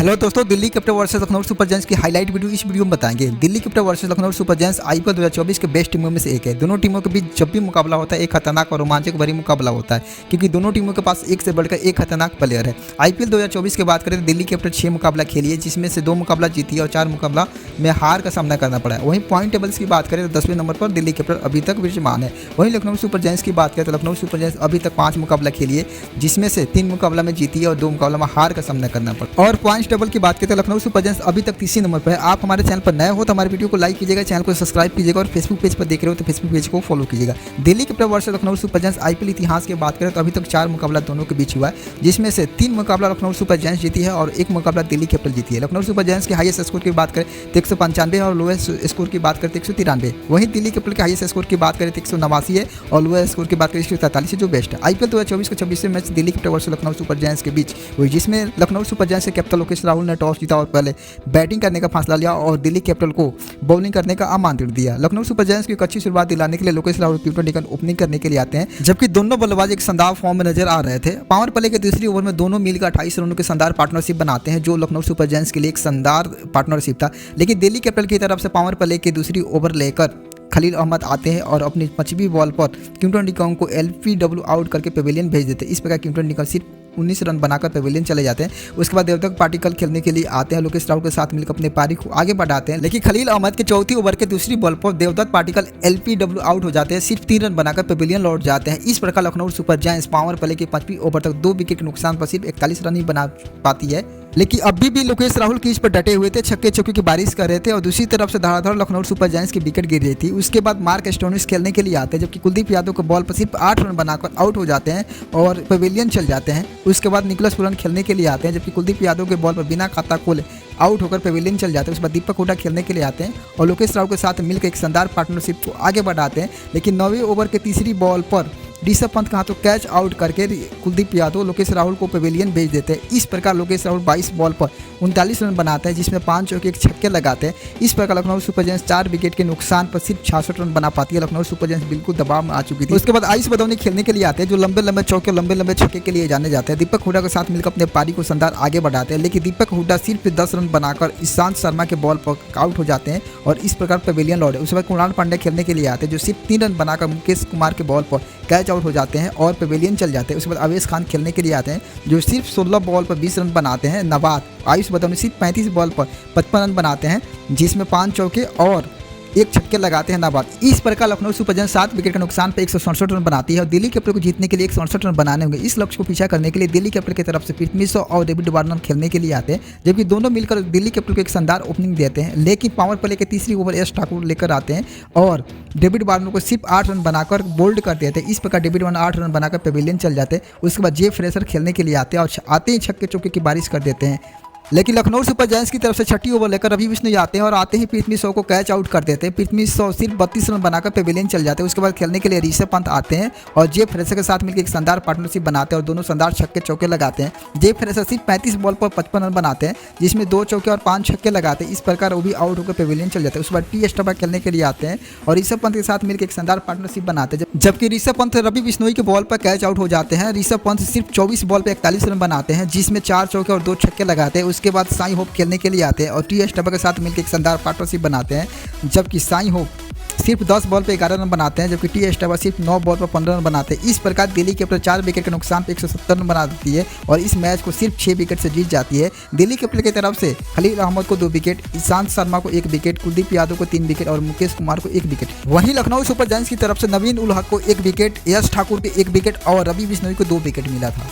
Hello दोस्तों, Delhi capital versus Lucknow super giants की highlight video इस वीडियो में बताएंगे। Delhi capital versus Lucknow super giants IPL 2024 के बेस्ट टीमों में से एक है। दोनों टीमों के बीच जब भी मुकाबला होता है एक खतरनाक और रोमांचक भरी मुकाबला होता है, क्योंकि दोनों टीमों के पास एक से बढ़कर एक खतरनाक प्लेयर है। आईपीएल 2024 की बात करें तो दिल्ली कैपिटल 6 मुकाबला खेली है, जिसमें से 2 मुकाबला जीती है और 4 मुकाबला में हार का सामना करना पड़ा है। वहीं पॉइंट टेबल्स की बात करें तो 10वें नंबर पर दिल्ली कैपिटल अभी तक विराजमान है। वहीं लखनऊ सुपर जायंट्स की बात करें तो लखनऊ सुपर जायंट्स अभी तक 5 मुकाबला खेली है, जिसमें से 3 मुकाबला में जीती है और 2 मुकाबला में हार का सामना करना पड़ा। और पॉइंट टेबल की बात करें तो लखनऊ सुपर जायंट्स अभी तक तीसरे नंबर पर है। आप हमारे चैनल पर नए हो तो हमारे वीडियो को लाइक कीजिएगा, चैनल को सब्सक्राइब कीजिएगा और फेसबुक पेज पर देख रहे हो तो फेसबुक पेज को फॉलो कीजिएगा। Delhi capital versus Lucknow super giants IPL इतिहास की बात करें तो अभी तक 4 मुकाबला दोनों के बीच हुआ है, जिसमें से 3 मुकाबला लखनऊ सुपर जायंट्स जीती है और 1 मुकाबला दिल्ली कैपिटल जीती है। लखनऊ सुपर जायंट्स के हाईएस्ट स्कोर की बात करें तो 195 और लोएस्ट स्कोर की बात करें तो 193। वहीं दिल्ली कैपिटल के हाईएस्ट स्कोर की बात करें तो 189 है और लोएस्ट स्कोर की बात करें 143 है, जो बेस्ट है। आईपीएल 2024 का 26वें match Delhi capital versus Lucknow super giants के बीच हुई, जिसमें लखनऊ सुपर जायंट्स के कैप्टन लोकेश राहुल ने टॉस जीता और पहले बैटिंग करने का फैसला लिया और दिल्ली कैपिटल को बॉलिंग करने का आमंत्रण दिया। लखनऊ सुपर जायंट्स की एक अच्छी शुरुआत दिलाने के लिए लोकेश राहुल टी20 ओपनिंग करने के लिए आते हैं, जबकि दोनों बल्लेबाज एक शानदार फॉर्म में नजर आ रहे थे। पावर प्ले के दूसरी ओवर में दोनों मिलकर 28 रनों के शानदार पार्टनरशिप बनाते हैं, जो लखनऊ सुपर जायंट्स के लिए एक शानदार पार्टनरशिप था। लेकिन दिल्ली कैपिटल की तरफ से पावर प्ले के दूसरी ओवर लेकर खलील अहमद आते हैं और अपनी 5वीं बॉल पर क्विंटन डिकॉक को एलपीडब्ल्यू आउट करके पेविलियन भेज देते हैं। इस प्रकार क्विंटन डिकॉक सिर्फ 19 रन बनाकर पेविलियन चले जाते हैं। उसके बाद देवदत्त पाटिकल खेलने के लिए आते हैं, लोकेश राहुल के साथ मिलकर अपने पारी को आगे बढ़ाते हैं। लेकिन खलील अहमद के 4थी ओवर के दूसरी बॉल पर देवदत्त पाटिकल एलपीडब्ल्यू आउट हो जाते हैं, सिर्फ 3 रन बनाकर पेविलियन लौट जाते हैं। इस प्रकार Lucknow super giants power play के 5वीं ओवर तक 2 विकेट के नुकसान पर सिर्फ 41 रन ही बना पाती है। लेकिन अभी भी लोकेश राहुल कीज पर डटे हुए थे, छक्के चौके की बारिश कर रहे थे और दूसरी तरफ से धड़ाधड़ लखनऊ सुपर जायंट्स की विकेट गिर रही थी। उसके बाद मार्क स्टोनिस खेलने के लिए आते हैं, जबकि कुलदीप यादव के बॉल पर सिर्फ 8 रन बनाकर आउट हो जाते हैं और पेविलियन चल जाते हैं। उसके बाद निकोलस पुरन खेलने के लिए आते हैं, जबकि कुलदीप यादव के बॉल पर बिना खाता खोले आउट होकर पेविलियन चल जाते हैं। उसके बाद दीपक हुड्डा खेलने के लिए आते हैं और लोकेश राहुल के साथ मिलकर एक शानदार पार्टनरशिप को आगे बढ़ाते हैं। लेकिन 9वें ओवर के तीसरी बॉल पर ऋषभ पंत के हाथों कैच आउट करके कुलदीप यादव लोकेश राहुल को पेविलियन भेज देते हैं। इस प्रकार लोकेश राहुल 22 बॉल पर 39 रन बनाते हैं, जिसमें 5 चौके एक छक्के लगाते हैं। इस प्रकार लखनऊ सुपर जायंट्स 4 विकेट के नुकसान पर सिर्फ 66 रन बना पाती है। लखनऊ सुपर जायंट्स बिल्कुल दबाव में आ चुकी थी। उसके बाद आयुष बदौनी खेलने के लिए आते हैं, जो लंबे लंबे चौके लंबे लंबे छक्के के लिए जाने जाते हैं। दीपक हुड्डा के साथ मिलकर अपने पारी को शानदार आगे बढ़ाते हैं, लेकिन दीपक हुड्डा सिर्फ 10 रन बनाकर ईशांत शर्मा के बॉल पर आउट हो जाते हैं और इस प्रकार पेविलियन लौटे। उसके बाद कुणाल पांड्या खेलने के लिए आते हैं, जो सिर्फ 3 रन बनाकर मुकेश कुमार के बॉल पर कैच आउट हो जाते हैं और पेविलियन चल जाते हैं। उसके बाद अवेश खान खेलने के लिए आते हैं, जो सिर्फ 16 बॉल पर 20 रन बनाते हैं। नवाद आयुष बदौनी सिर्फ 35 बॉल पर 55 रन बनाते हैं, जिसमें 5 चौके और 1 छक्के लगाते हैं नवाद। इस प्रकार लखनऊ सुपर जायंट्स 7 विकेट के नुकसान पर 167 रन बनाती है और दिल्ली कैपिटल को जीतने के लिए 167 रन बनाने होंगे। इस लक्ष्य को पीछा करने के लिए दिल्ली कैपिटल की तरफ से पृथ्वी शॉ और डेविड वार्नर खेलने के लिए आते हैं, जबकि दोनों मिलकर दिल्ली कैपिटल को एक शानदार ओपनिंग देते हैं। लेकिन पावर प्ले के तीसरी ओवर एस ठाकुर लेकर आते हैं और डेविड वार्नर को सिर्फ 8 रन बनाकर बोल्ड कर देते हैं। इस प्रकार डेविड वार्नर 8 रन बनाकर पेविलियन चल जाते हैं। उसके बाद जे फ्रेशर खेलने के लिए आते हैं और आते ही छक्के चौके की बारिश कर देते हैं। लेकिन लखनऊ सुपर जायंट्स की तरफ से 6ठी ओवर लेकर रवि बिश्नोई आते हैं और आते ही पृथ्वी शॉ को कैच आउट कर देते हैं। पृथ्वी शॉ सिर्फ 32 रन बनाकर पेविलियन चल जाते हैं। उसके बाद खेलने के लिए ऋषभ पंत आते हैं और जे फ्रेशर के साथ मिलकर एक शानदार पार्टनरशिप बनाते हैं और दोनों शानदार छक्के चौके लगाते हैं। जे फ्रेशर सिर्फ 35 बॉल पर 55 रन बनाते हैं, जिसमें 2 चौके और 5 छक्के लगाते हैं। इस प्रकार वो भी आउट होकर पेविलियन चल जाते हैं। उसके बाद टी एस्टबा खेलने के लिए आते हैं और ऋषभ पंत के साथ मिलकर एक शानदार पार्टनरशिप बनाते हैं, जबकि ऋषभ पंत रवि बिश्नोई के बॉल पर कैच आउट हो जाते हैं। ऋषभ पंत सिर्फ 24 बॉल पर 41 रन बनाते हैं, जिसमें 4 चौके और 2 छक्के लगाते हैं। उसके बाद साई होप खेलने के लिए आते हैं और टी एस्टबा के साथ मिलकर एक शानदार पार्टनरशिप बनाते हैं, जबकि साई होप सिर्फ 10 बॉल पे 11 रन बनाते हैं, जबकि टी एस्टबा सिर्फ 9 बॉल पर 15 रन बनाते हैं। इस प्रकार दिल्ली कैपिटल 4 विकेट के नुकसान पर 170 रन बना देती है और इस मैच को सिर्फ 6 विकेट से जीत जाती है। दिल्ली कैपिटल की तरफ से खलील अहमद को 2 विकेट, ईशांत शर्मा को 1 विकेट, कुलदीप यादव को 3 विकेट और मुकेश कुमार को 1 विकेट। वहीं लखनऊ सुपर जायंट्स की तरफ से नवीन उल हक को 1 विकेट, यश ठाकुर को 1 विकेट और रवि बिश्नोई को 2 विकेट मिला था।